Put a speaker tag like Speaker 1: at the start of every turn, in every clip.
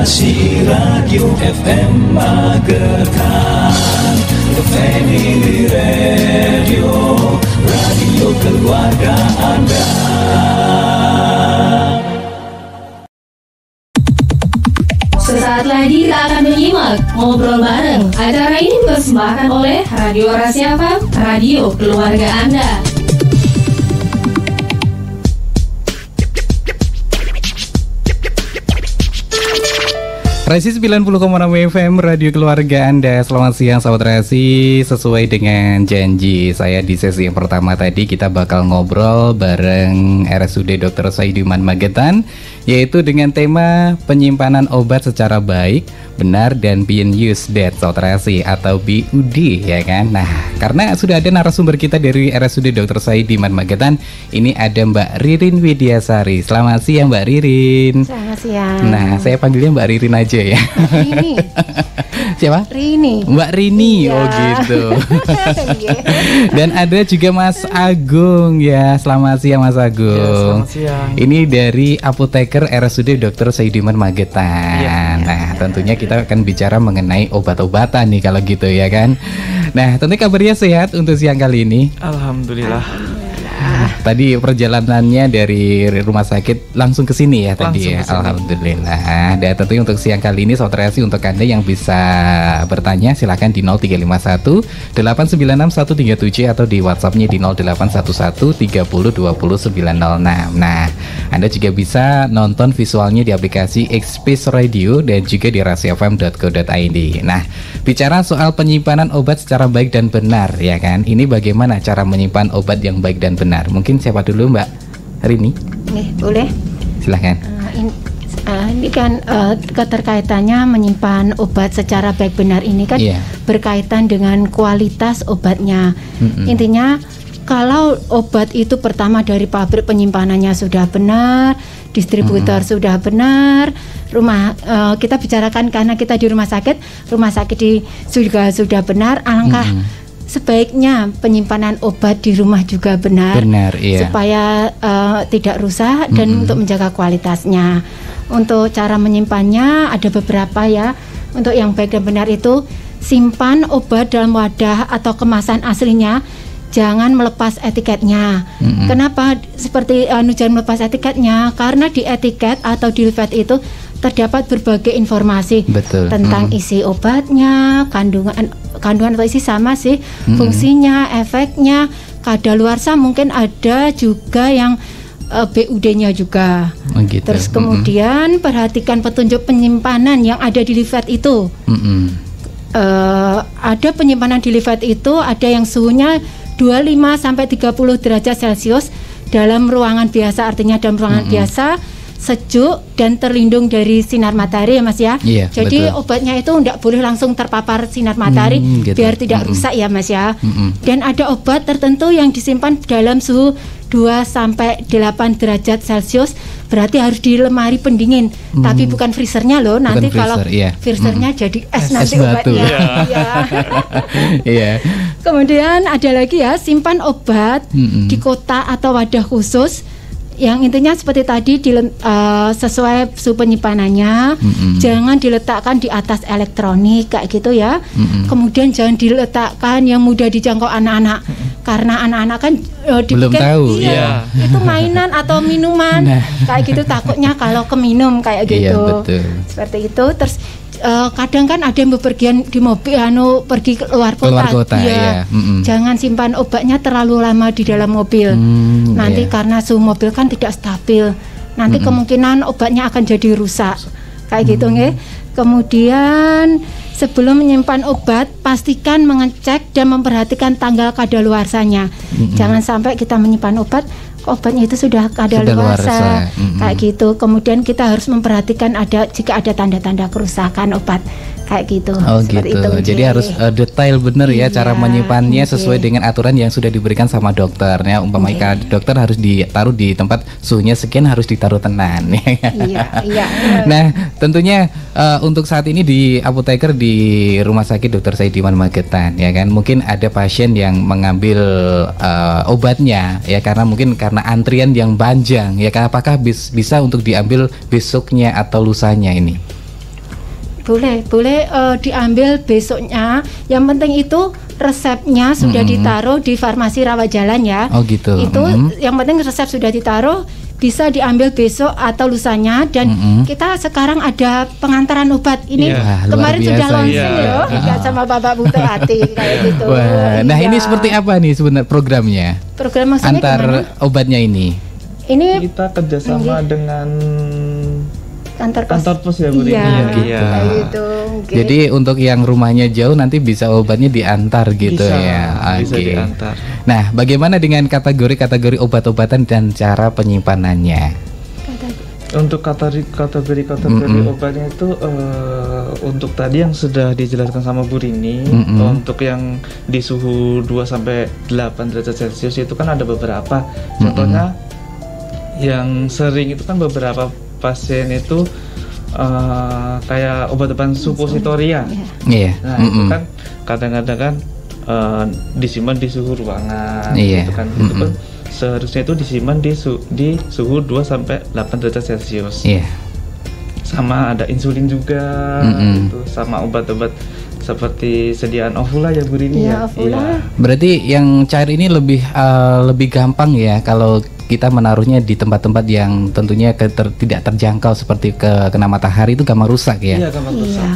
Speaker 1: Inovasi Radio FM Magetan, Family Radio, radio keluarga Anda.
Speaker 2: Sesaat lagi kita akan menyimak Ngobrol Bareng. Acara ini dipersembahkan oleh Radio Rahasia FM, radio keluarga Anda.
Speaker 3: Rasi 90,6 FM Radio Keluarga Anda. Selamat siang sahabat Rasi. Sesuai dengan janji saya di sesi yang pertama tadi, kita bakal ngobrol bareng RSUD Dr. Saidiman Magetan, yaitu dengan tema penyimpanan obat secara baik, benar, dan being used dead, sahabat Rasi, atau BUD, ya kan. Nah, karena sudah ada narasumber kita dari RSUD Dr. Saidiman Magetan, ini ada Mbak Ririn Widiasari. Selamat siang Mbak Ririn.
Speaker 4: Selamat siang.
Speaker 3: Nah, saya panggilnya Mbak Ririn aja ya.
Speaker 4: Rini.
Speaker 3: Siapa?
Speaker 4: Rini.
Speaker 3: Mbak Rini.
Speaker 4: Iya.
Speaker 3: Oh gitu. Dan ada juga Mas Agung ya. Selamat siang Mas Agung.
Speaker 5: Ya, selamat siang.
Speaker 3: Ini dari apoteker RSUD Dr. Saidiman Magetan.
Speaker 5: Ya.
Speaker 3: Nah, tentunya kita akan bicara mengenai obat-obatan nih kalau gitu ya kan. Nah, tentunya kabarnya sehat untuk siang kali ini.
Speaker 5: Alhamdulillah.
Speaker 3: Tadi perjalanannya dari rumah sakit langsung ke sini ya tadi ya.
Speaker 5: Langsung kesini.
Speaker 3: Alhamdulillah. Dan tentunya untuk siang kali ini Saudara Rasi, untuk Anda yang bisa bertanya silakan di 0351 896 137 atau di WhatsApp-nya di 0811 30 20 906. Nah, Anda juga bisa nonton visualnya di aplikasi Xpace Radio dan juga di rahasiafm.co.id. Nah, bicara soal penyimpanan obat secara baik dan benar ya kan. Ini bagaimana cara menyimpan obat yang baik dan benar? Mungkin siapa dulu Mbak Rini?
Speaker 4: Nih, boleh.
Speaker 3: Silahkan.
Speaker 4: Ini kan keterkaitannya menyimpan obat secara baik benar ini kan berkaitan dengan kualitas obatnya. Intinya kalau obat itu pertama dari pabrik penyimpanannya sudah benar, distributor sudah benar, kita bicarakan karena kita di rumah sakit juga sudah benar, alangkah sebaiknya penyimpanan obat di rumah juga benar iya. Supaya tidak rusak dan untuk menjaga kualitasnya. Untuk cara menyimpannya ada beberapa ya. Untuk yang baik dan benar itu, simpan obat dalam wadah atau kemasan aslinya, jangan melepas etiketnya. Kenapa seperti jangan melepas etiketnya? Karena di etiket atau di leaflet itu terdapat berbagai informasi tentang isi obatnya, kandungan atau isi sama sih, fungsinya, efeknya, kadaluarsa, mungkin ada juga yang BUD-nya juga. Gitu. Terus kemudian perhatikan petunjuk penyimpanan yang ada di leaflet itu. Ada penyimpanan di leaflet itu, ada yang suhunya 25 sampai 30 derajat Celcius dalam ruangan biasa, artinya dalam ruangan biasa, sejuk dan terlindung dari sinar matahari ya Mas ya. Jadi obatnya itu tidak boleh langsung terpapar sinar matahari biar tidak rusak ya Mas ya. Dan ada obat tertentu yang disimpan dalam suhu 2 sampai 8 derajat Celcius, berarti harus di lemari pendingin. Tapi bukan freezernya loh, nanti kalau freezernya jadi es nanti obatnya. Kemudian ada lagi ya, simpan obat di kotak atau wadah khusus yang intinya seperti tadi sesuai suhu penyimpanannya. Jangan diletakkan di atas elektronik kayak gitu ya. Kemudian jangan diletakkan yang mudah dijangkau anak-anak, karena anak-anak kan
Speaker 3: belum tahu
Speaker 4: itu mainan atau minuman kayak gitu, takutnya kalau keminum kayak gitu. Seperti itu. Terus kadang kan ada yang bepergian di mobil pergi ke luar kota, jangan simpan obatnya terlalu lama di dalam mobil. Nanti karena suhu mobil kan tidak stabil, nanti kemungkinan obatnya akan jadi rusak kayak gitu nggih. Kemudian sebelum menyimpan obat, pastikan mengecek dan memperhatikan tanggal kadaluarsanya. Jangan sampai kita menyimpan obatnya itu sudah kadaluarsa kayak gitu. Kemudian kita harus memperhatikan jika ada tanda-tanda kerusakan obat kayak gitu.
Speaker 3: Seperti itu. Jadi harus detail bener ya cara menyimpannya sesuai dengan aturan yang sudah diberikan sama dokternya. Umpamanya dokter harus ditaruh di tempat suhunya sekian, harus ditaruh tenan. Nah, tentunya untuk saat ini di apoteker di Rumah Sakit Dr. Saidiman Magetan ya kan, mungkin ada pasien yang mengambil obatnya ya karena antrian yang panjang ya kan, apakah bisa untuk diambil besoknya atau lusanya ini?
Speaker 4: Boleh diambil besoknya. Yang penting itu resepnya sudah ditaruh di farmasi rawat jalan ya.
Speaker 3: Oh gitu.
Speaker 4: Itu yang penting resep sudah ditaruh, bisa diambil besok atau lusanya. Dan kita sekarang ada pengantaran obat ini. Kemarin sudah launching loh, sama Bapak Bu Hati kayak gitu.
Speaker 3: Wah, nah ini seperti apa nih sebenarnya programnya?
Speaker 4: Program maksudnya
Speaker 3: antar
Speaker 4: gimana?
Speaker 3: Obatnya ini.
Speaker 4: Ini
Speaker 5: kita kerjasama dengan
Speaker 4: kantor pos
Speaker 5: ya Bu Rini.
Speaker 3: Gitu.
Speaker 4: Gitu. Okay.
Speaker 3: Jadi untuk yang rumahnya jauh nanti bisa obatnya diantar gitu ya.
Speaker 5: Bisa diantar.
Speaker 3: Nah, bagaimana dengan kategori obat-obatan dan cara penyimpanannya?
Speaker 5: Untuk kategori obatnya itu untuk tadi yang sudah dijelaskan sama Bu Rini, untuk yang di suhu 2-8 derajat Celcius itu kan ada beberapa. Contohnya yang sering itu kan beberapa pasien itu kayak obat-obatan suppositoria. Nah itu kan kadang-kadang kan disimpan di suhu ruangan, gitu kan. Itu pun seharusnya itu disimpan di suhu 2-8 derajat Celcius. Sama ada insulin juga, gitu. Sama obat-obat seperti sediaan Ovula ya Bu Rini ya.
Speaker 3: Berarti yang cair ini lebih gampang ya kalau kita menaruhnya di tempat-tempat yang tentunya tidak terjangkau seperti kena matahari itu gampang rusak ya.
Speaker 5: Iya,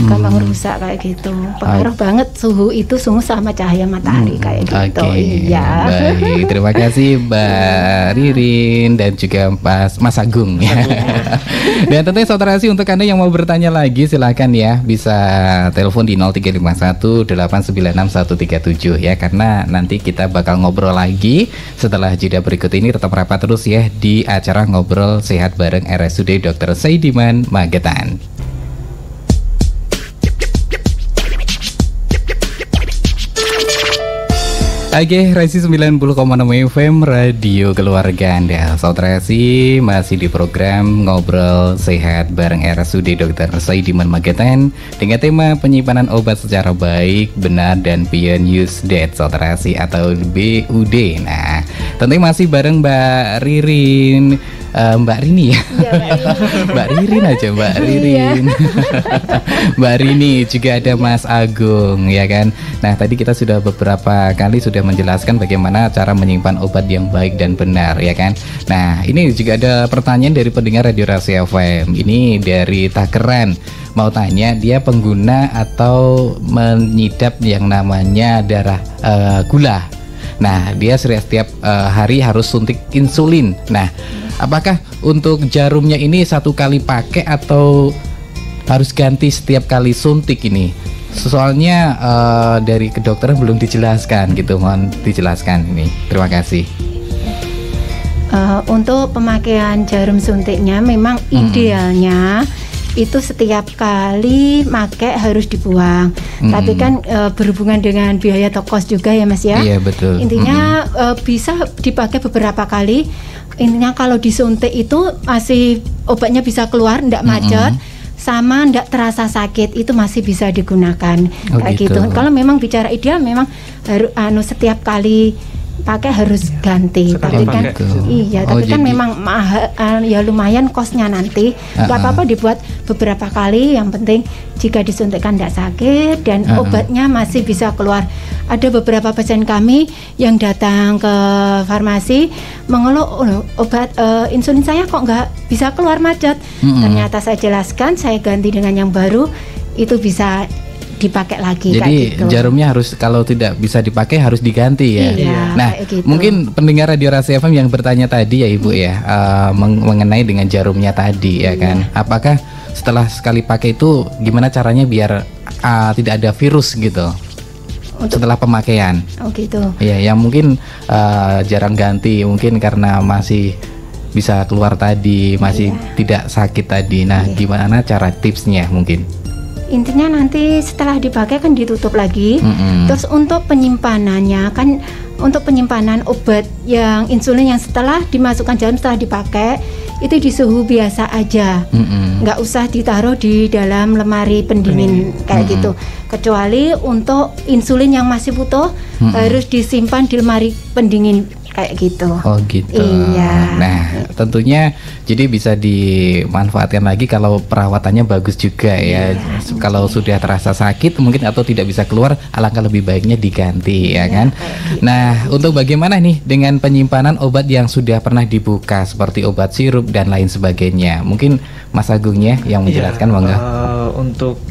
Speaker 4: gampang rusak kayak gitu. Pengaruh banget suhu itu sama cahaya matahari kayak gitu. Iya.
Speaker 3: Baik, terima kasih Mbak Ririn dan juga Mas Agung ya. Dan tentunya Saudara Rasi, untuk Anda yang mau bertanya lagi silahkan ya, bisa telepon di 0351 896 137 ya, karena nanti kita bakal ngobrol lagi setelah jeda berikut ini. Tetap rapat terus ya di acara Ngobrol Sehat bareng RSUD Dr. Saidiman Magetan. Oke, Resi 90,6 FM Radio Keluarga Anda. Saudara Resi masih di program Ngobrol Sehat bareng RSUD Dr. Saidiman Magetan dengan tema penyimpanan obat secara baik, benar, dan beyond use date, Saudara Resi, atau BUD. Nah, tentunya masih bareng Mbak Ririn, Mbak Rini ya, Mbak Ririn aja, Mbak Ririn. Mbak Rini, juga ada Mas Agung ya kan. Nah, tadi kita sudah beberapa kali sudah menjelaskan bagaimana cara menyimpan obat yang baik dan benar ya kan. Nah, ini juga ada pertanyaan dari pendengar Radio Rahasia FM. Ini dari Takeran, mau tanya, dia pengguna atau menyidap yang namanya darah gula. Nah, dia setiap hari harus suntik insulin. Nah, apakah untuk jarumnya ini satu kali pakai atau harus ganti setiap kali suntik ini? Soalnya dari kedokteran belum dijelaskan gitu, mohon dijelaskan ini. Terima kasih.
Speaker 4: Untuk pemakaian jarum suntiknya memang idealnya itu setiap kali pakai harus dibuang. Tapi kan berhubungan dengan biaya tokos juga ya Mas ya.
Speaker 3: Iya betul.
Speaker 4: Intinya bisa dipakai beberapa kali. Intinya kalau disuntik itu masih obatnya bisa keluar, tidak macet. Sama ndak terasa sakit, itu masih bisa digunakan kayak gitu. Kalau memang bicara ideal memang harus setiap kali pakai harus ganti. Tapi kan tapi kan memang mahal, ya lumayan kosnya nanti. Gak apa-apa dibuat beberapa kali, yang penting jika disuntikkan tidak sakit dan obatnya masih bisa keluar. Ada beberapa pasien kami yang datang ke farmasi mengeluh, obat insulin saya kok nggak bisa keluar, macet. Ternyata saya jelaskan, saya ganti dengan yang baru, itu bisa dipakai lagi.
Speaker 3: Jadi
Speaker 4: kayak gitu.
Speaker 3: Jarumnya harus, kalau tidak bisa dipakai harus diganti ya. Nah,
Speaker 4: gitu.
Speaker 3: Mungkin pendengar Radio Rahasia FM yang bertanya tadi ya Ibu ya, mengenai dengan jarumnya tadi ya kan. Apakah setelah sekali pakai itu gimana caranya biar tidak ada virus gitu? Setelah pemakaian.
Speaker 4: Oh gitu.
Speaker 3: Iya, yang mungkin jarang ganti, mungkin karena masih bisa keluar tadi, masih tidak sakit tadi. Nah, gimana cara tipsnya mungkin?
Speaker 4: Intinya nanti setelah dipakai kan ditutup lagi. Terus untuk penyimpanannya kan, untuk penyimpanan obat yang insulin yang setelah dimasukkan jarum, setelah dipakai itu di suhu biasa aja, nggak usah ditaruh di dalam lemari pendingin kayak gitu. Kecuali untuk insulin yang masih utuh harus disimpan di lemari pendingin kayak gitu.
Speaker 3: Oh gitu.
Speaker 4: Iya.
Speaker 3: Nah, tentunya jadi bisa dimanfaatkan lagi kalau perawatannya bagus juga ya. Kalau sudah terasa sakit mungkin atau tidak bisa keluar, alangkah lebih baiknya diganti ya kan.
Speaker 4: Gitu.
Speaker 3: Nah, untuk bagaimana nih dengan penyimpanan obat yang sudah pernah dibuka seperti obat sirup dan lain sebagainya? Mungkin Mas Agungnya yang menjelaskan, monggo.
Speaker 5: Untuk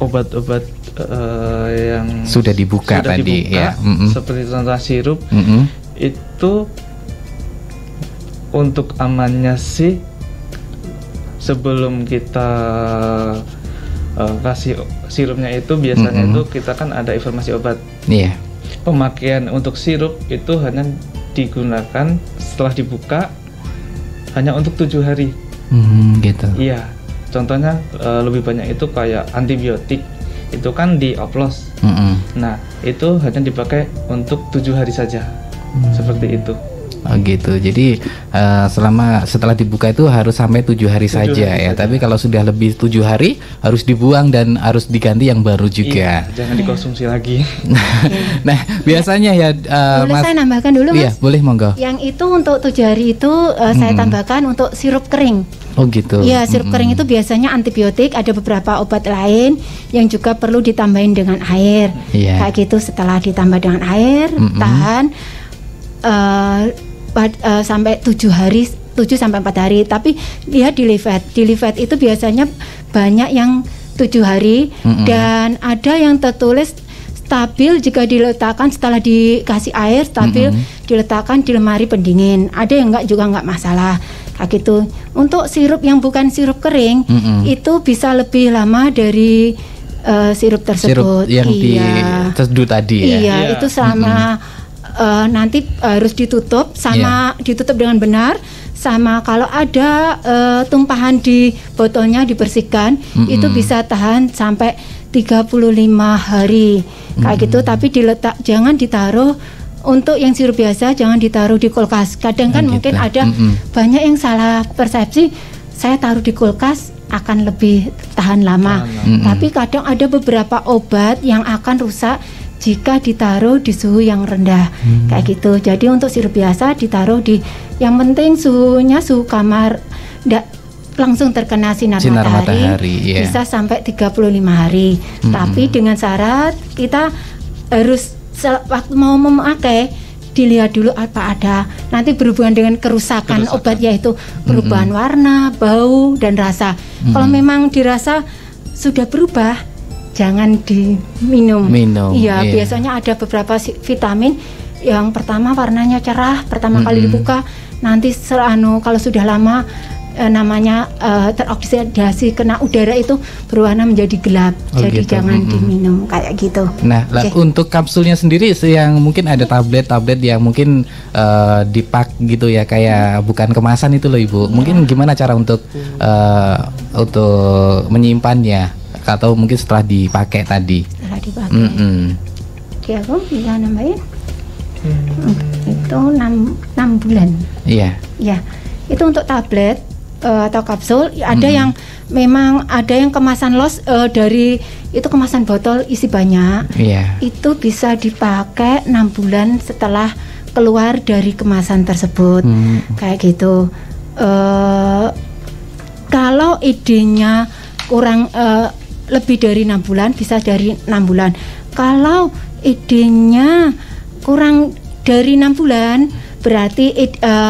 Speaker 5: obat-obat yang
Speaker 3: sudah dibuka tadi ya,
Speaker 5: seperti contoh sirup, itu untuk amannya sih sebelum kita kasih sirupnya itu biasanya itu kita kan ada informasi obat.
Speaker 3: Iya.
Speaker 5: Pemakaian untuk sirup itu hanya digunakan setelah dibuka hanya untuk 7 hari.
Speaker 3: Gitu.
Speaker 5: Iya. Contohnya lebih banyak itu kayak antibiotik, itu kan dioplos. Nah, itu hanya dipakai untuk 7 hari saja. Seperti itu.
Speaker 3: Oh gitu. Jadi setelah dibuka itu harus sampai 7 hari saja ya. Tapi kalau sudah lebih 7 hari harus dibuang dan harus diganti yang baru juga.
Speaker 5: Iya, jangan dikonsumsi lagi.
Speaker 3: Nah, biasanya ya
Speaker 4: boleh
Speaker 3: Mas,
Speaker 4: saya nambahkan dulu, Mas?
Speaker 3: Iya, boleh, monggo.
Speaker 4: Yang itu untuk 7 hari itu saya tambahkan untuk sirup kering.
Speaker 3: Oh gitu.
Speaker 4: Iya, sirup kering itu biasanya antibiotik, ada beberapa obat lain yang juga perlu ditambahin dengan air. Kayak gitu, setelah ditambah dengan air, tahan sampai 7 hari, 7 sampai 4 hari. Tapi dia dilivet itu biasanya banyak yang 7 hari dan ada yang tertulis stabil jika diletakkan setelah dikasih air, stabil diletakkan di lemari pendingin. Ada yang juga enggak masalah. Kayak gitu. Untuk sirup yang bukan sirup kering itu bisa lebih lama dari sirup tersebut.
Speaker 3: Sirup yang diteduh tadi ya.
Speaker 4: Iya, itu sama nanti harus ditutup sama ditutup dengan benar, sama kalau ada tumpahan di botolnya dibersihkan, itu bisa tahan sampai 35 hari kayak gitu. Tapi jangan ditaruh. Untuk yang sirup biasa jangan ditaruh di kulkas. Kadang kan mungkin ada banyak yang salah persepsi, saya taruh di kulkas akan lebih tahan lama. Tapi kadang ada beberapa obat yang akan rusak jika ditaruh di suhu yang rendah kayak gitu. Jadi untuk sirup biasa ditaruh di, yang penting suhunya suhu kamar, enggak langsung terkena sinar matahari bisa sampai 35 hari. Tapi dengan syarat kita harus waktu mau memakai dilihat dulu apa ada nanti berhubungan dengan kerusakan obat, yaitu perubahan warna, bau dan rasa. Kalau memang dirasa sudah berubah, jangan diminum. Iya, biasanya ada beberapa vitamin yang pertama warnanya cerah pertama kali dibuka, nanti kalau sudah lama namanya teroksidasi kena udara itu berwarna menjadi gelap. Jadi gitu. Jangan diminum kayak gitu.
Speaker 3: Nah, untuk kapsulnya sendiri yang mungkin ada tablet-tablet yang mungkin dipak gitu ya, kayak bukan kemasan itu loh Ibu. Mungkin gimana cara untuk menyimpannya atau mungkin setelah dipakai tadi? Setelah dipakai.
Speaker 4: Oke, aku bisa nambahin. Itu 6 bulan.
Speaker 3: Iya.
Speaker 4: Ya, itu untuk tablet atau kapsul. Ada yang memang ada yang kemasan los dari itu kemasan botol isi banyak. Itu bisa dipakai 6 bulan setelah keluar dari kemasan tersebut. Kayak gitu. Kalau idenya kurang lebih dari 6 bulan, bisa dari 6 bulan. Kalau idenya kurang dari 6 bulan, berarti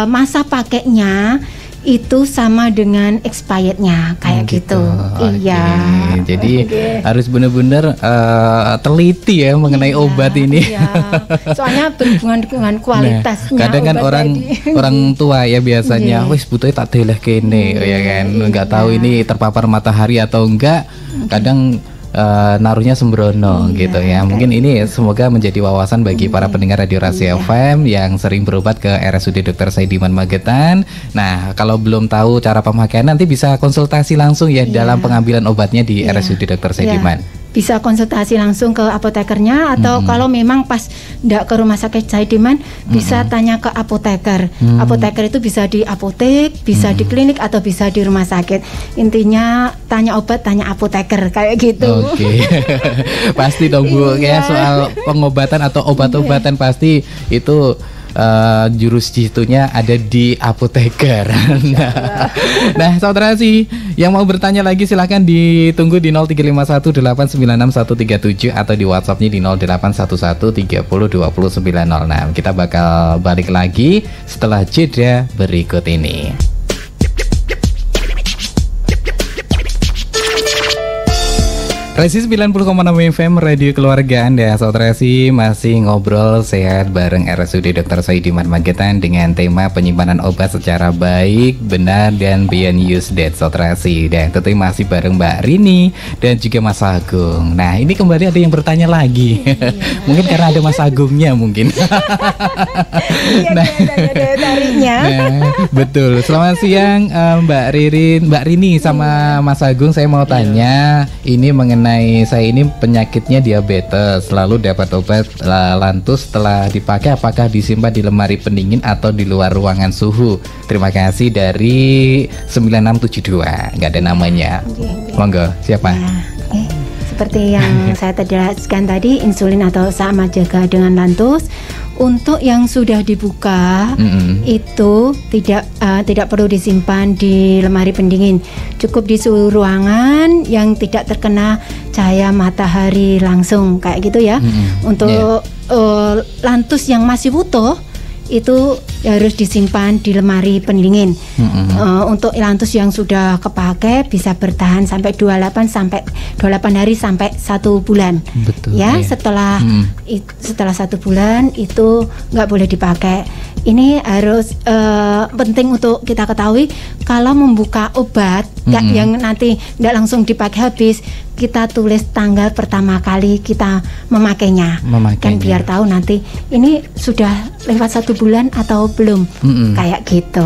Speaker 4: masa pakainya itu sama dengan expirednya kayak gitu. Iya.
Speaker 3: Jadi harus benar-benar teliti ya mengenai obat ini.
Speaker 4: Iya. Soalnya berhubungan dengan kualitasnya.
Speaker 3: Kadang kan orang tua ya biasanya, wis butuhnya tak deleh kene ya kan, nggak tahu ini terpapar matahari atau enggak. Kadang naruhnya sembrono gitu ya. Mungkin ini semoga menjadi wawasan bagi para pendengar Radio Rahasia FM yang sering berobat ke RSUD Dr. Saidiman Magetan. Nah, kalau belum tahu cara pemakaian nanti bisa konsultasi langsung ya dalam pengambilan obatnya di RSUD Dr. Saidiman.
Speaker 4: Bisa konsultasi langsung ke apotekernya atau kalau memang pas enggak ke rumah sakit Saidiman bisa tanya ke apoteker. Apoteker itu bisa di apotek, bisa di klinik atau bisa di rumah sakit. Intinya tanya obat, tanya apoteker kayak gitu.
Speaker 3: Oke. Pasti dong Bu ya, soal pengobatan atau obat-obatan pasti itu jurus jitunya ada di apoteker. Nah, saudara sih yang mau bertanya lagi silahkan ditunggu di 0351896137 atau di WhatsAppnya di 0811302096. Kita bakal balik lagi setelah jeda berikut ini. Resi 90,6 FM Radio Keluarga Anda. Saudara sih masih ngobrol sehat bareng RSUD Dr. Soidiman Magetan dengan tema penyimpanan obat secara baik, benar, dan beyond use date. Saudara sih, dan tentunya masih bareng Mbak Rini dan juga Mas Agung. Nah, ini kembali ada yang bertanya lagi. Mungkin karena ada Mas Agungnya mungkin. Nah, betul. Selamat siang Mbak Rini sama Mas Agung. Saya mau tanya ini mengenai saya ini penyakitnya diabetes, lalu dapat obat lantus setelah dipakai, apakah disimpan di lemari pendingin atau di luar ruangan suhu? Terima kasih dari 9672, nggak ada namanya. Monggo, siapa?
Speaker 4: Ya, seperti yang saya jelaskan tadi, insulin atau sama jaga dengan lantus. Untuk yang sudah dibuka itu tidak perlu disimpan di lemari pendingin, cukup di suhu ruangan yang tidak terkena cahaya matahari langsung kayak gitu ya. Untuk lantus yang masih utuh itu harus disimpan di lemari pendingin. Untuk lantus yang sudah kepakai bisa bertahan sampai 28 hari sampai 1 bulan.
Speaker 3: Betul,
Speaker 4: ya. Setelah 1 bulan itu nggak boleh dipakai. Ini harus penting untuk kita ketahui, kalau membuka obat yang nanti nggak langsung dipakai habis, kita tulis tanggal pertama kali kita memakainya. Kan biar tahu nanti ini sudah lewat 1 bulan atau belum, kayak gitu.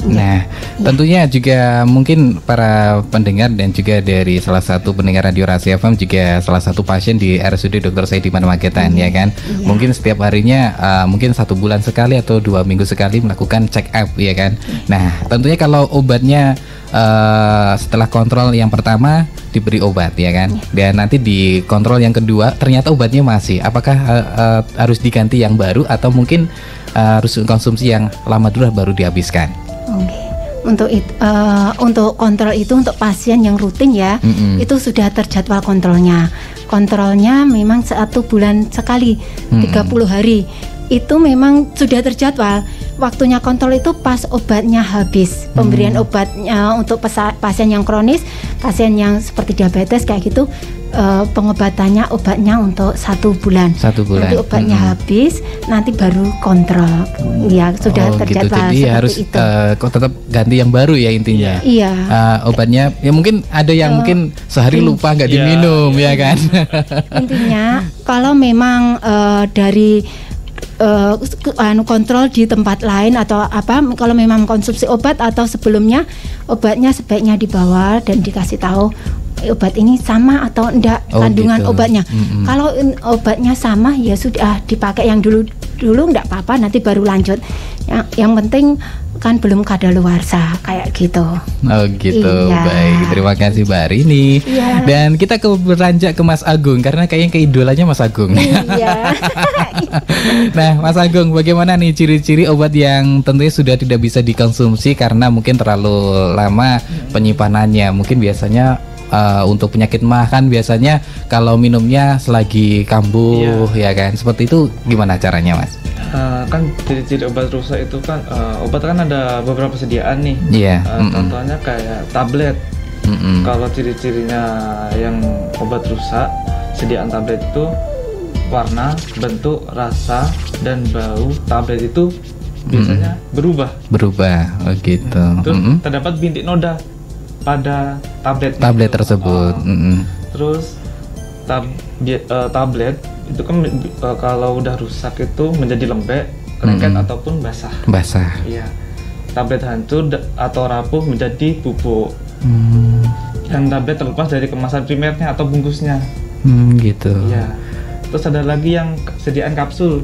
Speaker 3: Nah, tentunya juga mungkin para pendengar dan juga dari salah satu pendengar Radio Rahasia FM juga salah satu pasien di RSUD Dr. Soidiman Magetan, ya kan? Mungkin setiap harinya mungkin 1 bulan sekali atau 2 minggu sekali melakukan check up, ya kan? Nah, tentunya kalau obatnya setelah kontrol yang pertama diberi obat, ya kan? Dan nanti di kontrol yang kedua ternyata obatnya masih, apakah harus diganti yang baru atau mungkin harus konsumsi yang lama dulu baru dihabiskan?
Speaker 4: Untuk kontrol itu untuk pasien yang rutin ya, itu sudah terjadwal kontrolnya. Kontrolnya memang 1 bulan sekali, 30 hari. Itu memang sudah terjadwal. Waktunya kontrol itu pas obatnya habis. Pemberian obatnya untuk pasien yang kronis, pasien yang seperti diabetes kayak gitu, pengobatannya obatnya untuk 1 bulan.
Speaker 3: 1 bulan.
Speaker 4: Nanti obatnya habis, nanti baru kontrol. Ya sudah terjadwal.
Speaker 3: Gitu. Jadi harus tetap ganti yang baru ya intinya.
Speaker 4: Iya.
Speaker 3: Obatnya ya mungkin ada yang mungkin sehari lupa nggak diminum, ya kan.
Speaker 4: Intinya kalau memang dari kontrol di tempat lain atau apa, kalau memang konsumsi obat atau sebelumnya obatnya sebaiknya dibawa dan dikasih tahu obat ini sama atau enggak kandungan obatnya. Kalau obatnya sama ya sudah dipakai yang dulu enggak apa-apa, nanti baru lanjut. Yang penting kan belum kadaluarsa kayak gitu.
Speaker 3: Oh gitu. Iya. Baik, terima kasih Mbak Rini. Iya. Dan kita beranjak ke Mas Agung karena kayaknya keidolanya Mas Agung.
Speaker 4: Iya.
Speaker 3: Nah, Mas Agung, bagaimana nih ciri-ciri obat yang tentunya sudah tidak bisa dikonsumsi karena mungkin terlalu lama penyimpanannya? Mungkin biasanya untuk penyakit mah kan biasanya kalau minumnya selagi kambuh, ya kan? Seperti itu gimana caranya, Mas?
Speaker 5: Kan ciri-ciri obat rusak itu kan obat kan ada beberapa sediaan nih. Contohnya kayak tablet. Kalau ciri-cirinya yang obat rusak, sediaan tablet itu warna, bentuk, rasa, dan bau tablet itu biasanya berubah. Oh gitu. Terus terdapat bintik noda pada tablet
Speaker 3: tersebut.
Speaker 5: Terus tablet itu kan kalau udah rusak itu menjadi lembek, lengket ataupun basah. Iya. Tablet hancur atau rapuh menjadi bubuk. Dan tablet terlepas dari kemasan primernya atau bungkusnya.
Speaker 3: Gitu.
Speaker 5: Iya. Terus ada lagi yang sediaan kapsul.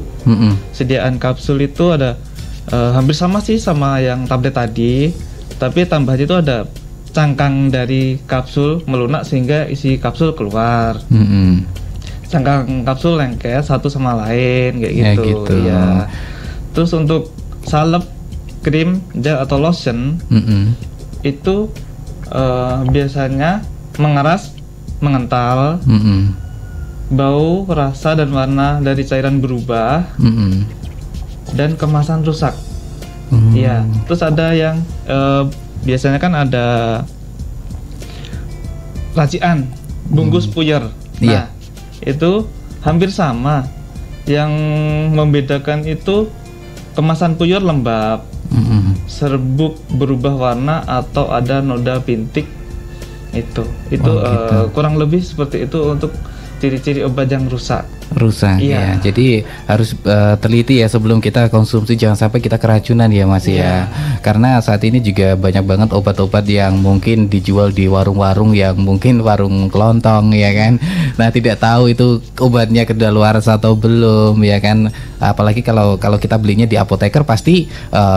Speaker 5: Sediaan kapsul itu ada hampir sama sih sama yang tablet tadi, tapi tambahan itu ada cangkang dari kapsul melunak sehingga isi kapsul keluar. Cangkang kapsul lengket satu sama lain kayak gitu. Ya. Terus untuk salep, krim, gel atau lotion itu biasanya mengeras, mengental, bau, rasa dan warna dari cairan berubah, dan kemasan rusak. Iya. Terus ada yang biasanya kan ada racian, bungkus puyer. Nah, itu hampir sama. Yang membedakan itu kemasan puyer lembab, serbuk berubah warna atau ada noda bintik. Itu gitu. Kurang lebih seperti itu untuk ciri-ciri obat yang rusak.
Speaker 3: Ya. Jadi harus teliti ya sebelum kita konsumsi, jangan sampai kita keracunan ya Mas ya. Karena saat ini juga banyak banget obat-obat yang mungkin dijual di warung-warung yang mungkin warung kelontong ya kan. Nah, tidak tahu itu obatnya kedaluarsa atau belum ya kan. Apalagi kalau kita belinya di apoteker pasti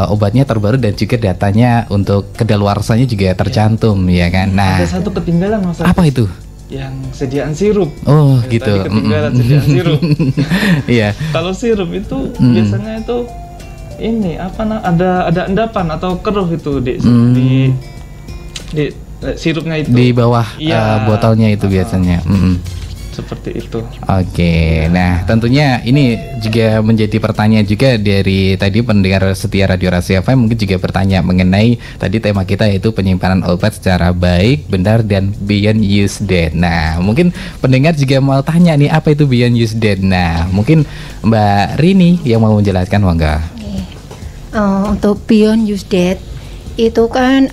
Speaker 3: obatnya terbaru dan juga datanya untuk kedaluarsanya juga tercantum ya kan. Nah,
Speaker 5: ada satu ketinggalan Mas.
Speaker 3: Apa itu?
Speaker 5: Yang sediaan sirup.
Speaker 3: Oh, gitu.
Speaker 5: Tadi ketinggalan sediaan sirup.
Speaker 3: Iya.
Speaker 5: Kalau sirup itu biasanya itu ini ada endapan atau keruh itu di sirupnya itu.
Speaker 3: Di bawah botolnya itu biasanya.
Speaker 5: Seperti itu.
Speaker 3: Oke, nah tentunya ini juga menjadi pertanyaan juga dari tadi pendengar setia Radio Rahasia FM, mungkin juga bertanya mengenai tadi tema kita yaitu penyimpanan obat secara baik, benar dan beyond use date. Nah, mungkin pendengar juga mau tanya nih apa itu beyond use date. Nah, mungkin Mbak Rini yang mau menjelaskan, monggo.
Speaker 4: Untuk beyond use date itu kan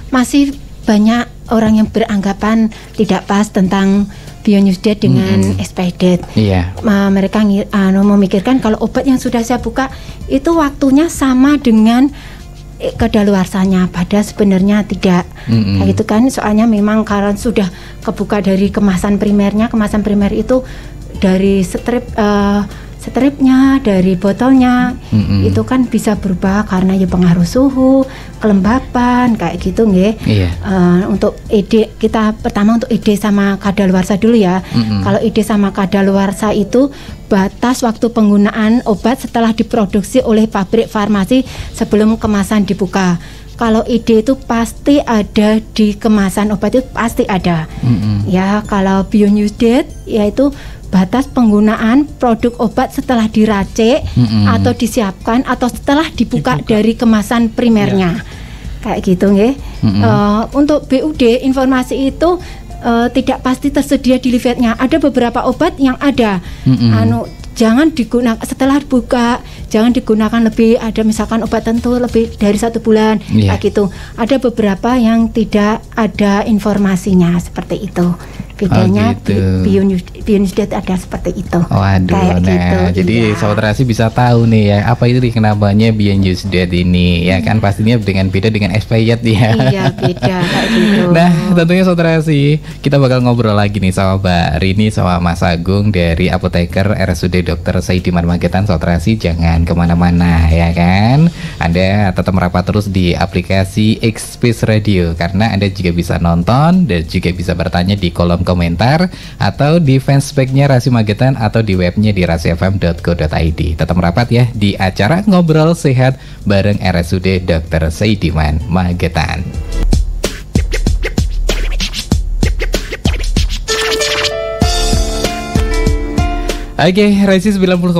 Speaker 4: masih banyak orang yang beranggapan tidak pas tentang beyond use date dengan expired date. Mereka memikirkan kalau obat yang sudah saya buka itu waktunya sama dengan kedaluarsanya, padahal sebenarnya tidak. Kayak gitu kan, soalnya memang karena sudah kebuka dari kemasan primernya, kemasan primer itu dari stripnya, dari botolnya, itu kan bisa berubah karena ya pengaruh suhu, kelembapan, kayak gitu nggih. Untuk ED kita pertama untuk ED sama kadaluarsa dulu ya. Kalau ED sama kadaluarsa itu batas waktu penggunaan obat setelah diproduksi oleh pabrik farmasi sebelum kemasan dibuka. Kalau ED itu pasti ada di kemasan obat, itu pasti ada. Ya, kalau beyond use date yaitu batas penggunaan produk obat setelah diracik atau disiapkan atau setelah dibuka dari kemasan primernya. Kayak gitu nggih. Untuk BUD informasi itu tidak pasti tersedia di leafletnya. Ada beberapa obat yang ada. Jangan digunakan setelah buka, jangan digunakan lebih, ada misalkan obat tentu lebih dari 1 bulan, kayak gitu. Ada beberapa yang tidak ada informasinya seperti itu. Bedanya beyond use date ada seperti itu.
Speaker 3: Waduh,
Speaker 4: kayak gitu.
Speaker 3: Jadi Sobat Rasi bisa tahu nih ya apa itu kenapanya beyond use date ini ya kan, pastinya beda dengan expired ya.
Speaker 4: Iya, beda kayak gitu.
Speaker 3: Nah, tentunya Sobat Rasi kita bakal ngobrol lagi nih sama Mbak Rini sama Mas Agung dari apoteker RSUD Dr. Saidiman Magetan. Sobat Rasi jangan kemana-mana ya kan. Anda tetap merapat terus di aplikasi X-Space Radio karena Anda juga bisa nonton dan juga bisa bertanya di kolom komentar atau di fanspage-nya Rasi Magetan atau di webnya di rasifm.co.id. Tetap merapat ya di acara Ngobrol Sehat bareng RSUD Dr. Saidiman Magetan. Oke, Rasi 90,6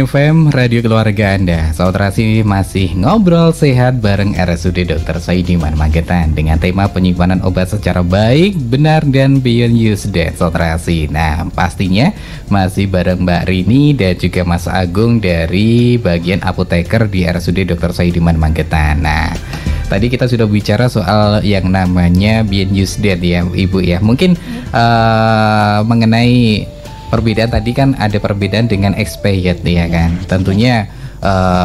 Speaker 3: FM Radio Keluarga Anda. Saudara Rasi masih ngobrol sehat bareng RSUD Dr. Saidiman Magetan dengan tema penyimpanan obat secara baik, benar dan beyond use date. Saudara Rasi. Nah, pastinya masih bareng Mbak Rini dan juga Mas Agung dari bagian apoteker di RSUD Dr. Saidiman Magetan. Nah, tadi kita sudah bicara soal yang namanya beyond use date ya, Ibu ya. Mungkin mengenai perbedaan tadi kan ada perbedaan dengan expired ya kan. Tentunya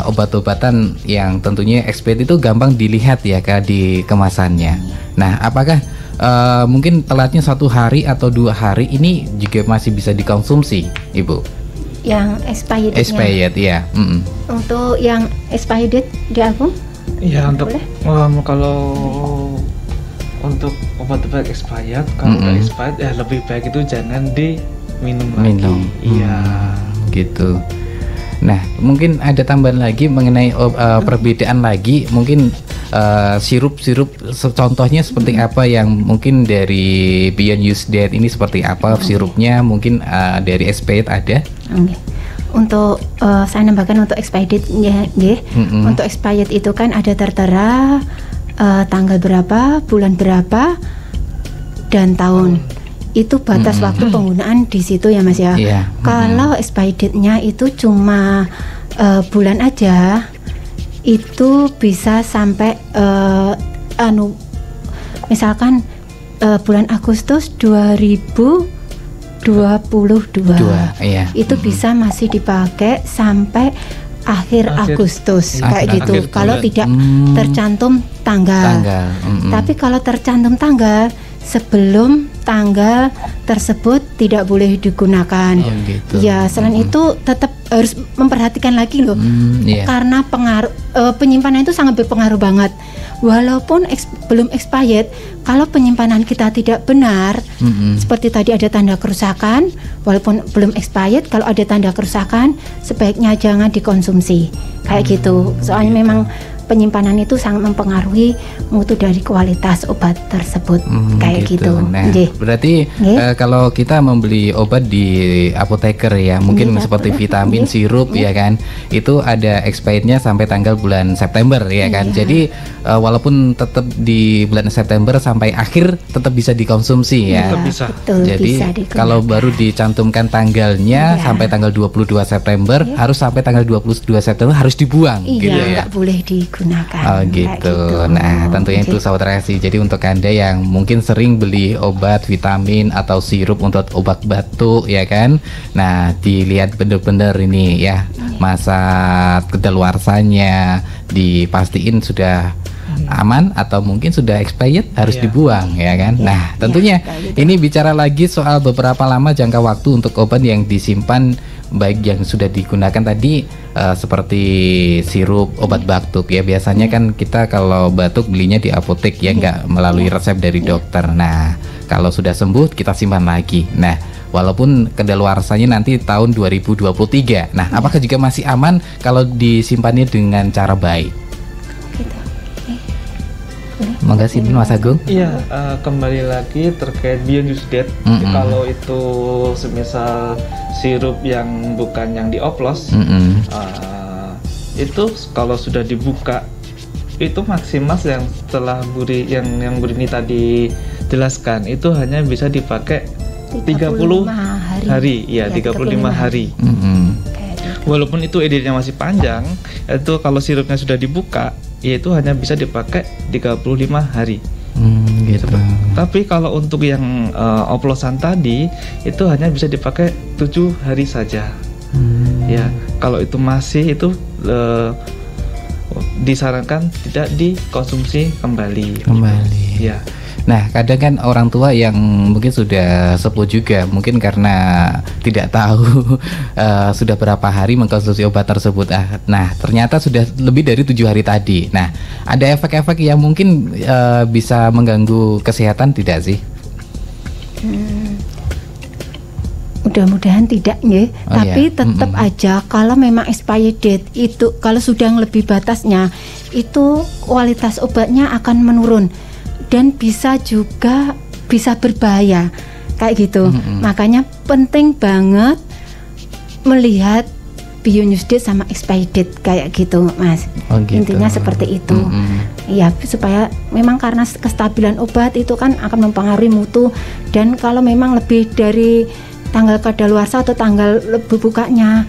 Speaker 3: obat-obatan yang tentunya expired itu gampang dilihat ya Kak di kemasannya. Nah, apakah mungkin telatnya 1 hari atau 2 hari ini juga masih bisa dikonsumsi, Ibu?
Speaker 4: Yang expired
Speaker 3: ya.
Speaker 4: Untuk yang expired di Agung?
Speaker 5: Iya, untuk kalau untuk obat-obat expired, kalau udah expired ya lebih baik itu jangan diminum lagi. Iya.
Speaker 3: Gitu. Nah, mungkin ada tambahan lagi mengenai perbedaan lagi, mungkin sirup-sirup contohnya seperti apa yang mungkin dari Beyond Use Date ini seperti apa sirupnya, mungkin dari expired ada?
Speaker 4: Untuk saya nambahkan untuk expired ya, untuk expired itu kan ada tertera tanggal berapa, bulan berapa, dan tahun. Itu batas waktu penggunaan di situ ya Mas ya. Kalau expirednya itu cuma bulan aja, itu bisa sampai misalkan bulan Agustus 2022 itu bisa masih dipakai sampai akhir Agustus kayak gitu. Kalau tidak tercantum tanggal. Tapi kalau tercantum tanggal, sebelum tanggal tersebut tidak boleh digunakan. Ya, selain itu tetap harus memperhatikan lagi loh, karena pengaruh penyimpanan itu sangat berpengaruh banget. Walaupun belum expired, kalau penyimpanan kita tidak benar, seperti tadi ada tanda kerusakan, walaupun belum expired, kalau ada tanda kerusakan, sebaiknya jangan dikonsumsi kayak gitu. Soalnya memang penyimpanan itu sangat mempengaruhi mutu dari kualitas obat tersebut kayak gitu.
Speaker 3: Nah, berarti kalau kita membeli obat di apoteker ya, mungkin seperti vitamin, sirup ya kan, itu ada expirednya sampai tanggal bulan September ya kan. Jadi walaupun tetap di bulan September sampai akhir tetap bisa dikonsumsi ya.
Speaker 5: Bisa.
Speaker 4: Betul,
Speaker 3: jadi
Speaker 4: bisa
Speaker 3: kalau baru dicantumkan tanggalnya sampai tanggal 22 September harus sampai tanggal 22 September harus dibuang gitu ya.
Speaker 4: Nggak boleh digunakan.
Speaker 3: Oh gitu. Nah, tentunya itu Sahabat Rasi. Jadi untuk Anda yang mungkin sering beli obat vitamin atau sirup untuk obat batuk ya kan. Nah, dilihat bener-bener ini ya, masa kedaluarsanya dipastiin sudah aman atau mungkin sudah expired harus dibuang ya kan. Nah, tentunya ini bicara lagi soal beberapa lama jangka waktu untuk obat yang disimpan, baik yang sudah digunakan tadi seperti sirup obat batuk ya. Biasanya kan kita kalau batuk belinya di apotek ya, nggak melalui resep dari dokter. Nah, kalau sudah sembuh kita simpan lagi. Nah, walaupun kedaluarsanya nanti tahun 2023. Nah, apakah juga masih aman kalau disimpannya dengan cara baik? Monggo sih Mas Agung.
Speaker 5: Iya, kembali lagi terkait Beyond Use Date. Kalau itu semisal sirup yang bukan yang dioplos, itu kalau sudah dibuka itu maksimal yang setelah yang Burini tadi jelaskan itu hanya bisa dipakai 30 hari. Ya, 35 hari. Walaupun itu editnya masih panjang, itu kalau sirupnya sudah dibuka, yaitu hanya bisa dipakai 35 hari.
Speaker 3: Gitu.
Speaker 5: Tapi kalau untuk yang oplosan tadi itu hanya bisa dipakai 7 hari saja. Ya, kalau itu masih itu disarankan tidak dikonsumsi kembali. Ya.
Speaker 3: Nah, kadang kan orang tua yang mungkin sudah sepuh juga, mungkin karena tidak tahu sudah berapa hari mengkonsumsi obat tersebut. Nah, ternyata sudah lebih dari 7 hari tadi. Nah, ada efek-efek yang mungkin bisa mengganggu kesehatan tidak sih?
Speaker 4: Mudah-mudahan tidak ya. Tapi tetap aja kalau memang expired date itu kalau sudah lebih batasnya, itu kualitas obatnya akan menurun. Dan bisa juga bisa berbahaya kayak gitu. Makanya penting banget melihat Beyond Use Date sama expired date kayak gitu, Mas.
Speaker 3: Gitu.
Speaker 4: Intinya seperti itu. Ya, supaya memang karena kestabilan obat itu kan akan mempengaruhi mutu, dan kalau memang lebih dari tanggal kadaluarsa atau tanggal bukanya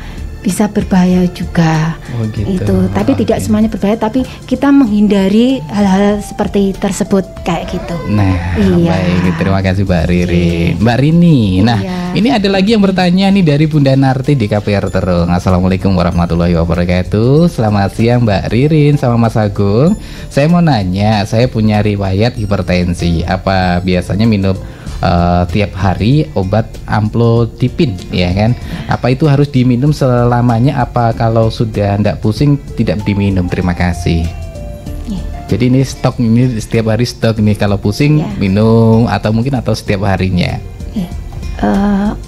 Speaker 4: bisa berbahaya juga.
Speaker 3: Gitu.
Speaker 4: Itu, tapi tidak semuanya berbahaya, tapi kita menghindari hal-hal seperti tersebut kayak gitu.
Speaker 3: Nah, baik, terima kasih Mbak Riri. Mbak Rini, nah ini ada lagi yang bertanya nih dari Bunda Narti di KPR Terung. Assalamualaikum warahmatullahi wabarakatuh. Selamat siang Mbak Ririn sama Mas Agung. Saya mau nanya, saya punya riwayat hipertensi. Apa biasanya minum tiap hari obat amlodipin ya kan? Apa itu harus diminum selamanya? Apa kalau sudah tidak pusing tidak diminum? Terima kasih. Jadi ini stok, ini setiap hari stok nih, kalau pusing minum atau mungkin atau setiap harinya.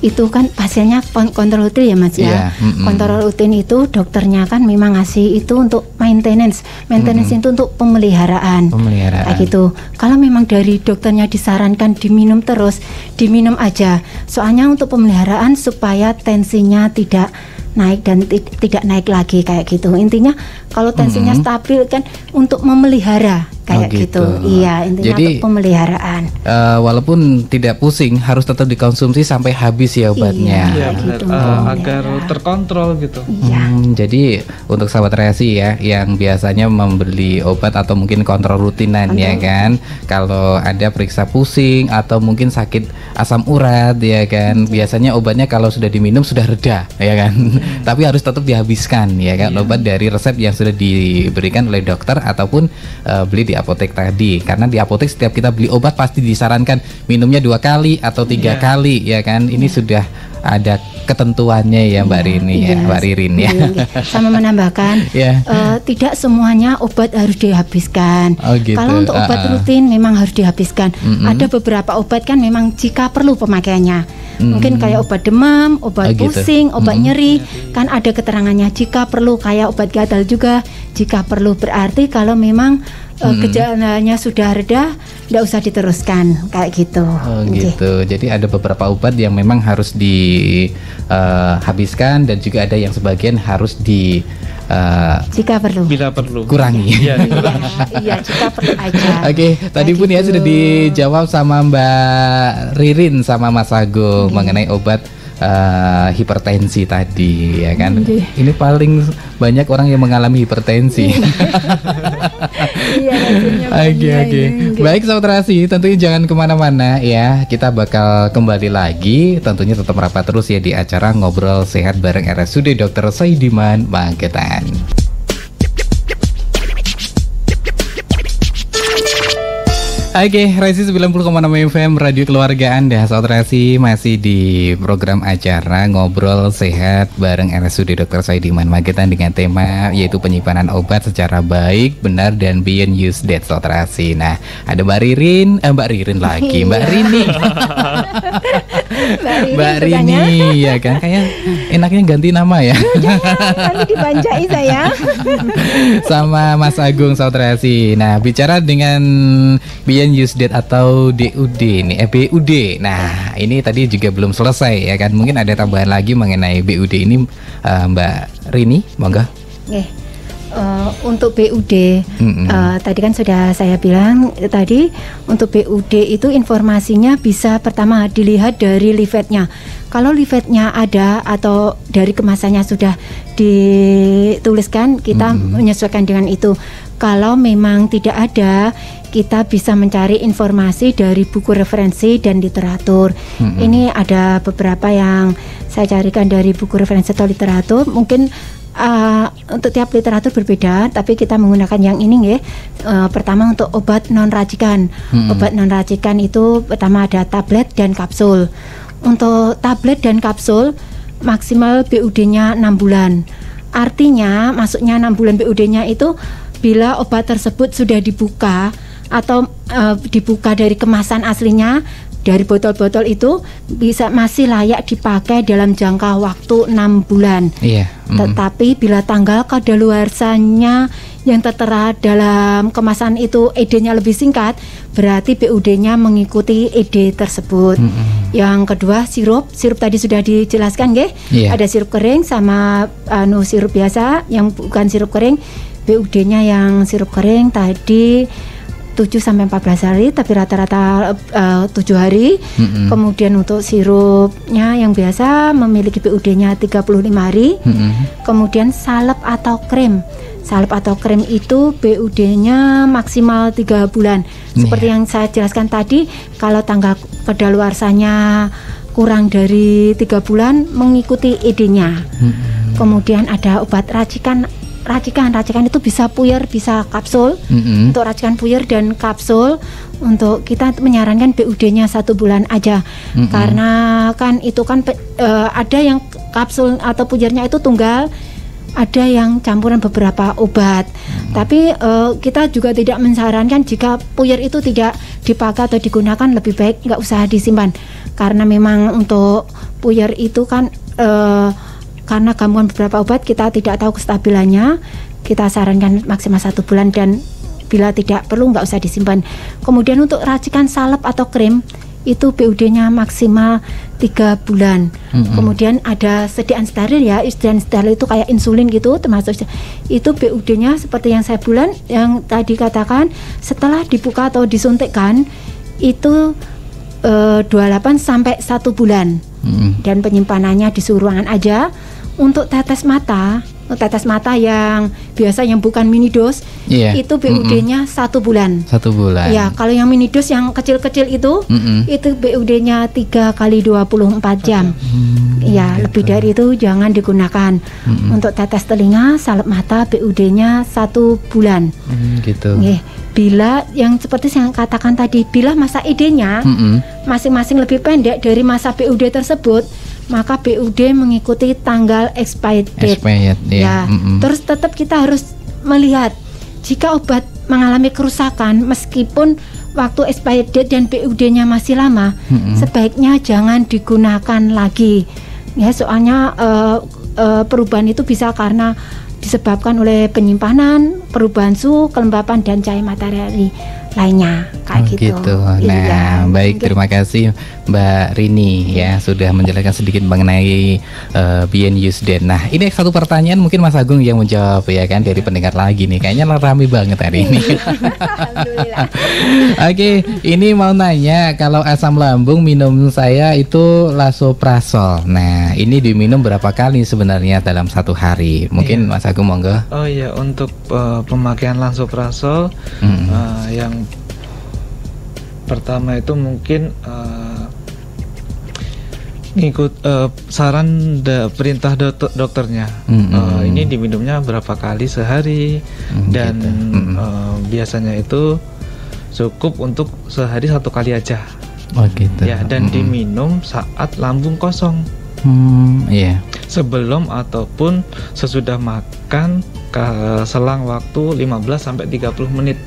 Speaker 4: itu kan pasiennya kontrol rutin ya Mas ya. Kontrol rutin itu dokternya kan memang ngasih itu untuk maintenance itu untuk pemeliharaan. Kayak gitu. Kalau memang dari dokternya disarankan diminum terus, diminum aja. Soalnya untuk pemeliharaan supaya tensinya tidak naik dan tidak naik lagi kayak gitu. Intinya kalau tensinya stabil kan untuk memelihara kayak gitu. Iya, intinya jadi, untuk pemeliharaan.
Speaker 3: Walaupun tidak pusing harus tetap dikonsumsi sampai habis ya obatnya.
Speaker 5: Iya, benar. Gitu, agar terkontrol gitu.
Speaker 3: Jadi untuk sahabat Resi ya yang biasanya membeli obat atau mungkin kontrol rutinan ya kan. Kalau ada periksa pusing atau mungkin sakit asam urat ya kan. Biasanya obatnya kalau sudah diminum sudah reda ya kan. Tapi harus tetap dihabiskan ya kan, obat dari resep yang sudah diberikan oleh dokter ataupun beli di apotek tadi. Karena di apotek setiap kita beli obat pasti disarankan minumnya 2 kali atau 3 kali ya kan. Ini sudah ada ketentuannya ya Mbak Rini ya, Mbak Ririn ya.
Speaker 4: Sama menambahkan tidak semuanya obat harus dihabiskan. Kalau untuk obat rutin memang harus dihabiskan. Ada beberapa obat kan memang jika perlu pemakaiannya. Mungkin kayak obat demam, obat pusing, obat nyeri, kan ada keterangannya jika perlu, kayak obat gatal juga jika perlu. Berarti kalau memang gejalanya sudah reda, tidak usah diteruskan kayak gitu.
Speaker 3: Gitu. Jadi ada beberapa obat yang memang harus dihabiskan dan juga ada yang sebagian harus di
Speaker 4: jika perlu,
Speaker 5: bila perlu
Speaker 3: kurangi.
Speaker 4: Iya, jika perlu aja.
Speaker 3: Tadi pun ya sudah dijawab sama Mbak Ririn sama Mas Agung mengenai obat hipertensi tadi ya kan. Ini paling banyak orang yang mengalami hipertensi. Baik saudara Rasi, tentunya jangan kemana-mana ya. Kita bakal kembali lagi, tentunya tetap merapat terus ya di acara Ngobrol Sehat bareng RSUD Dr. Saidiman Magetan. Resi 90,6 FM Radio Keluarga Anda. Saudara Resi masih di program acara Ngobrol Sehat bareng RSUD Dr. Saidiman Magetan dengan tema yaitu penyimpanan obat secara baik, benar dan beyond use date. Saudara Resi. Nah, ada Mbak Ririn lagi, Mbak Rini. Mbak Rini ya kan, kayak enaknya ganti nama ya.
Speaker 4: Jangan dibanjai saya.
Speaker 3: Sama Mas Agung Saudara Resi. Nah, bicara dengan beyond use date atau DUD nih, BUD. Nah, ini tadi juga belum selesai ya kan. Mungkin ada tambahan lagi mengenai BUD ini, Mbak Rini, monggo.
Speaker 4: Untuk BUD tadi kan sudah saya bilang tadi, untuk BUD itu informasinya bisa pertama dilihat dari leafletnya. Kalau leafletnya ada atau dari kemasannya sudah dituliskan, kita menyesuaikan dengan itu. Kalau memang tidak ada, kita bisa mencari informasi dari buku referensi dan literatur. Ini ada beberapa yang saya carikan dari buku referensi atau literatur. Mungkin untuk tiap literatur berbeda, tapi kita menggunakan yang ini ya. Pertama untuk obat non racikan. Obat non racikan itu pertama ada tablet dan kapsul. Untuk tablet dan kapsul maksimal BUD-nya 6 bulan. Artinya masuknya 6 bulan BUD-nya itu bila obat tersebut sudah dibuka atau dibuka dari kemasan aslinya, dari botol-botol itu bisa masih layak dipakai dalam jangka waktu 6 bulan. Tetapi bila tanggal kadaluarsanya yang tertera dalam kemasan itu ED-nya lebih singkat, berarti BUD-nya mengikuti ED tersebut. Yang kedua sirup tadi sudah dijelaskan nggih. Ada sirup kering sama sirup biasa yang bukan sirup kering. BUD-nya yang sirup kering tadi 7-14 hari, tapi rata-rata 7 hari. Kemudian untuk sirupnya yang biasa memiliki BUD-nya 35 hari. Kemudian salep atau krim itu BUD-nya maksimal 3 bulan. Seperti yang saya jelaskan tadi, kalau tanggal kadaluarsanya kurang dari 3 bulan mengikuti ED-nya. Kemudian ada obat racikan itu bisa puyer, bisa kapsul. Untuk racikan puyer dan kapsul, untuk kita menyarankan BUD-nya 1 bulan aja. Karena kan itu kan ada yang kapsul atau puyernya itu tunggal, ada yang campuran beberapa obat. Tapi kita juga tidak menyarankan jika puyer itu tidak dipakai atau digunakan, lebih baik nggak usah disimpan, karena memang untuk puyer itu kan karena gabungan beberapa obat, kita tidak tahu kestabilannya. Kita sarankan maksimal 1 bulan, dan bila tidak perlu nggak usah disimpan. Kemudian untuk racikan salep atau krim itu BUD-nya maksimal 3 bulan. Kemudian ada sediaan steril ya, sediaan steril itu kayak insulin gitu, termasuk itu BUD-nya seperti yang saya bulan yang tadi katakan, setelah dibuka atau disuntikkan itu 28 sampai 1 bulan. Dan penyimpanannya di suhu ruangan aja. Untuk tetes mata yang biasa yang bukan mini dos, itu BUD-nya 1 bulan.
Speaker 3: 1 bulan.
Speaker 4: Ya, kalau yang mini dos yang kecil-kecil itu BUD-nya 3 kali 24 jam. Ya, lebih dari itu jangan digunakan. Untuk tetes telinga, salep mata, BUD-nya 1 bulan.
Speaker 3: Gitu.
Speaker 4: Bila yang seperti saya katakan tadi, bila masa ID-nya masing-masing lebih pendek dari masa BUD tersebut, maka BUD mengikuti tanggal expired date. Terus tetap kita harus melihat jika obat mengalami kerusakan meskipun waktu expired date dan BUD-nya masih lama, sebaiknya jangan digunakan lagi. Ya, soalnya perubahan itu bisa karena disebabkan oleh penyimpanan, perubahan suhu, kelembapan dan cahaya matahari lainnya, kayak gitu.
Speaker 3: Nah, baik, terima kasih Mbak Rini ya sudah menjelaskan sedikit mengenai BN Yusden. Nah, ini satu pertanyaan mungkin Mas Agung yang menjawab ya kan, dari pendengar lagi nih. Kayaknya ramai banget hari ini.
Speaker 4: Alhamdulillah.
Speaker 3: Oke, ini mau nanya, kalau asam lambung minum saya itu Lansoprazol. Nah, ini diminum berapa kali sebenarnya dalam 1 hari? Mungkin Mas Agung monggo.
Speaker 5: Oh iya, untuk pemakaian Lansoprazol yang pertama itu mungkin ngikut saran perintah dokternya. Ini diminumnya berapa kali sehari, dan biasanya itu cukup untuk sehari 1 kali aja. Ya, dan diminum saat lambung kosong. Sebelum ataupun sesudah makan, selang waktu 15 sampai 30 menit.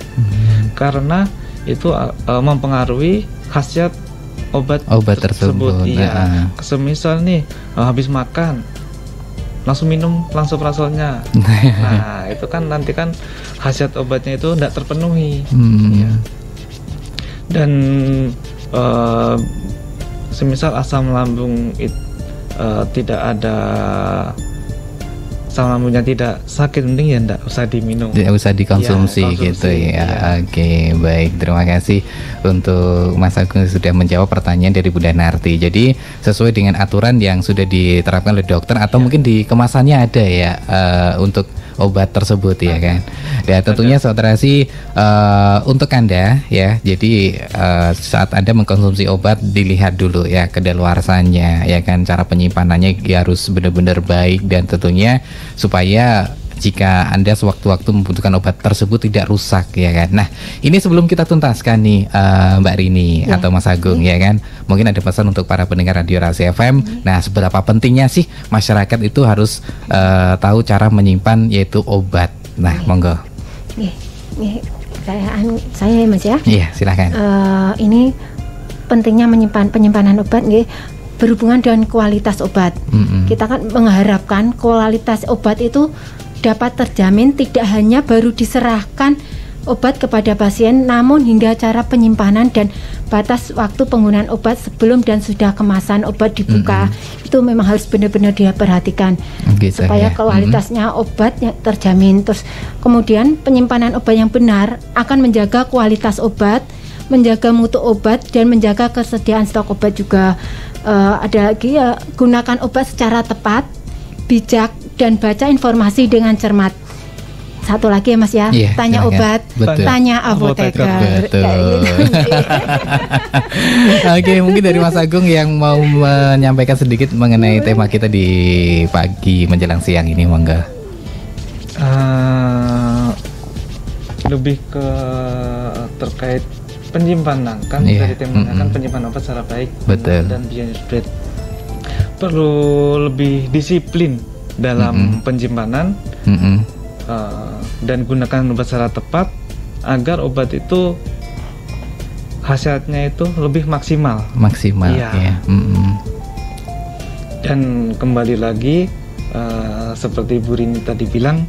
Speaker 5: Karena itu mempengaruhi khasiat obat tersebut. Iya. Semisal nih habis makan langsung minum Lansoprazolnya. Nah, itu kan nanti kan khasiat obatnya itu tidak terpenuhi. Ya. Dan semisal asam lambung tidak ada, asam lambungnya tidak sakit, mending ya enggak usah diminum. Tidak
Speaker 3: usah dikonsumsi gitu ya. Oke, baik. Terima kasih untuk Mas Agung sudah menjawab pertanyaan dari Bunda Narti. Jadi sesuai dengan aturan yang sudah diterapkan oleh dokter atau mungkin di kemasannya ada ya untuk obat tersebut ya kan. Ya tentunya saudara sih untuk Anda ya. Jadi saat Anda mengkonsumsi obat dilihat dulu ya kedaluarsanya ya kan, cara penyimpanannya harus benar-benar baik, dan tentunya supaya jika Anda sewaktu-waktu membutuhkan obat tersebut tidak rusak ya kan. Nah, ini sebelum kita tuntaskan nih Mbak Rini atau Mas Agung ya kan, mungkin ada pesan untuk para pendengar Radio Rahasia FM. Nah, seberapa pentingnya sih masyarakat itu harus tahu cara menyimpan yaitu obat. Nah, monggo.
Speaker 4: Saya Mas ya.
Speaker 3: Iya, silakan.
Speaker 4: Ini pentingnya penyimpanan obat berhubungan dengan kualitas obat. Kita kan mengharapkan kualitas obat itu dapat terjamin tidak hanya baru diserahkan obat kepada pasien, namun hingga cara penyimpanan dan batas waktu penggunaan obat sebelum dan sudah kemasan obat dibuka. Itu memang harus benar-benar dia perhatikan supaya kualitasnya obat yang terjamin. Terus kemudian penyimpanan obat yang benar akan menjaga kualitas obat, menjaga mutu obat, dan menjaga kesediaan stok obat juga. Ada lagi ya, gunakan obat secara tepat, bijak, dan baca informasi dengan cermat. Satu lagi ya Mas ya, tanya obat, tanya apoteker.
Speaker 3: Oke, mungkin dari Mas Agung yang mau menyampaikan sedikit mengenai tema kita di pagi menjelang siang ini, monggo.
Speaker 5: Lebih ke terkait penyimpanan kan, dari temanya kan penyimpanan obat secara baik. Dan biar perlu lebih disiplin dalam penyimpanan, dan gunakan obat secara tepat agar obat itu khasiatnya itu lebih maksimal.
Speaker 3: Iya. Ya.
Speaker 5: Dan kembali lagi seperti Bu Rini tadi bilang,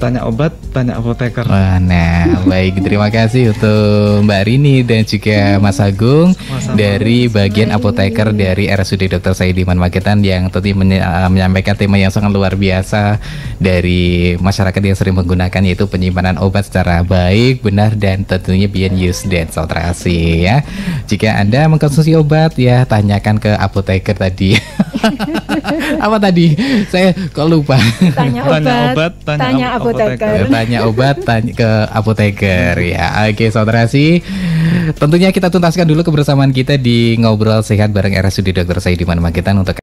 Speaker 5: tanya obat, tanya apoteker.
Speaker 3: Nah, baik, terima kasih untuk Mbak Rini dan juga Mas Agung dari bagian apoteker dari RSUD Dr. Saidiman Magetan yang tadi menyampaikan tema yang sangat luar biasa dari masyarakat yang sering menggunakan, yaitu penyimpanan obat secara baik, benar, dan tentunya beyond use dan saturasi ya. Jika Anda mengkonsumsi obat ya tanyakan ke apoteker tadi. Apa tadi? Saya kok lupa.
Speaker 4: Tanya obat, tanya apoteker.
Speaker 3: Tanya obat, tanya ke apoteker ya. Oke, saudara-saudari, tentunya kita tuntaskan dulu kebersamaan kita di Ngobrol Sehat bareng RSUD Dr. Saidiman Magetan untuk